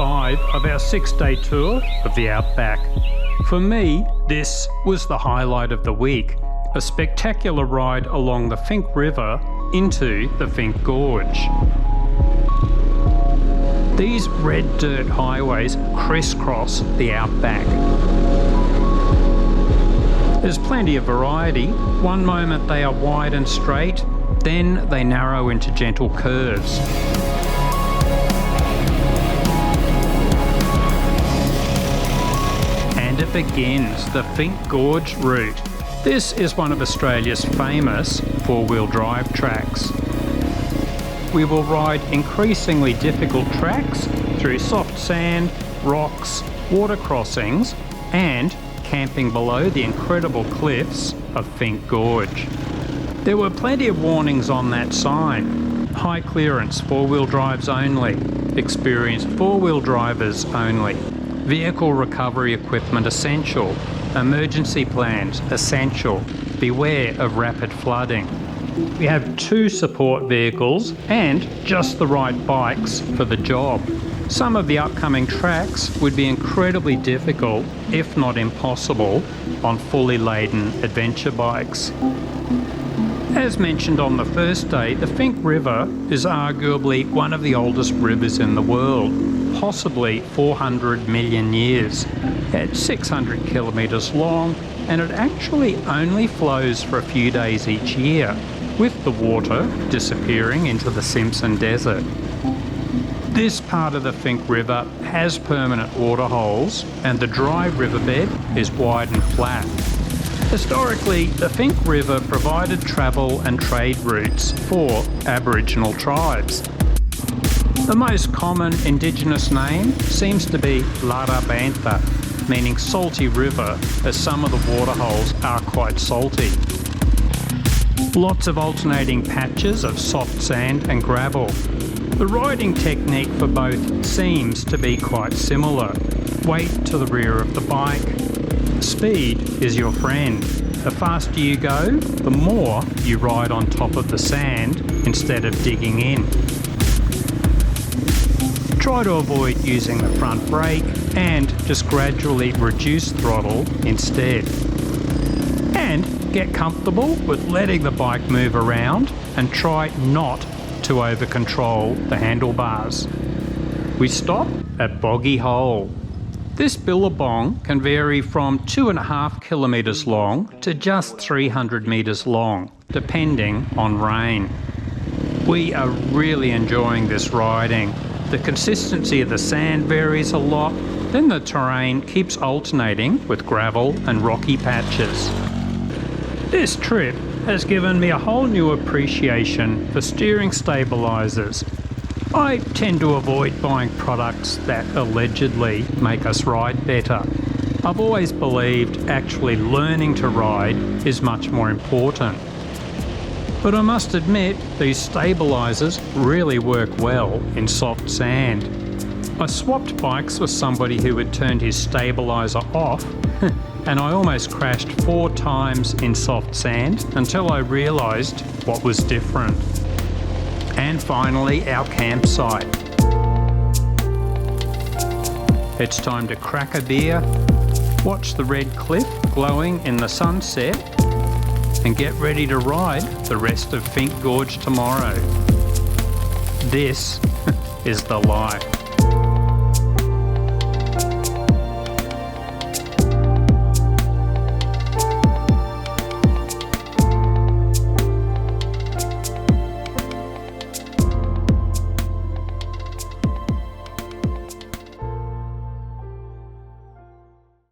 5 of our 6-day tour of the Outback. For me, this was the highlight of the week, a spectacular ride along the Finke River into the Finke Gorge. These red dirt highways crisscross the Outback. There's plenty of variety. One moment they are wide and straight, then they narrow into gentle curves. And it begins, the Finke Gorge route. This is one of Australia's famous four-wheel drive tracks. We will ride increasingly difficult tracks through soft sand, rocks, water crossings, and camping below the incredible cliffs of Finke Gorge. There were plenty of warnings on that sign. High clearance, four-wheel drives only. Experienced four-wheel drivers only. Vehicle recovery equipment essential. Emergency plans essential. Beware of rapid flooding. We have 2 support vehicles and just the right bikes for the job. Some of the upcoming tracks would be incredibly difficult, if not impossible, on fully laden adventure bikes. As mentioned on the first day, the Finke River is arguably one of the oldest rivers in the world, possibly 400 million years. It's 600 kilometres long, and it actually only flows for a few days each year, with the water disappearing into the Simpson Desert. This part of the Finke River has permanent waterholes, and the dry riverbed is wide and flat. Historically, the Finke River provided travel and trade routes for Aboriginal tribes. The most common Indigenous name seems to be Larabantha, meaning salty river, as some of the waterholes are quite salty. Lots of alternating patches of soft sand and gravel. The riding technique for both seems to be quite similar. Weight to the rear of the bike. Speed is your friend. The faster you go, the more you ride on top of the sand instead of digging in. Try to avoid using the front brake and just gradually reduce throttle instead. And get comfortable with letting the bike move around and try not to over-control the handlebars. We stop at Boggy Hole. This billabong can vary from 2.5 kilometres long to just 300 metres long, depending on rain. We are really enjoying this riding. The consistency of the sand varies a lot, then the terrain keeps alternating with gravel and rocky patches. This trip has given me a whole new appreciation for steering stabilisers. I tend to avoid buying products that allegedly make us ride better. I've always believed actually learning to ride is much more important. But I must admit, these stabilisers really work well in soft sand. I swapped bikes with somebody who had turned his stabiliser off and I almost crashed 4 times in soft sand until I realised what was different. And finally, our campsite. It's time to crack a beer, watch the red cliff glowing in the sunset, and get ready to ride the rest of Finke Gorge tomorrow. This is the life.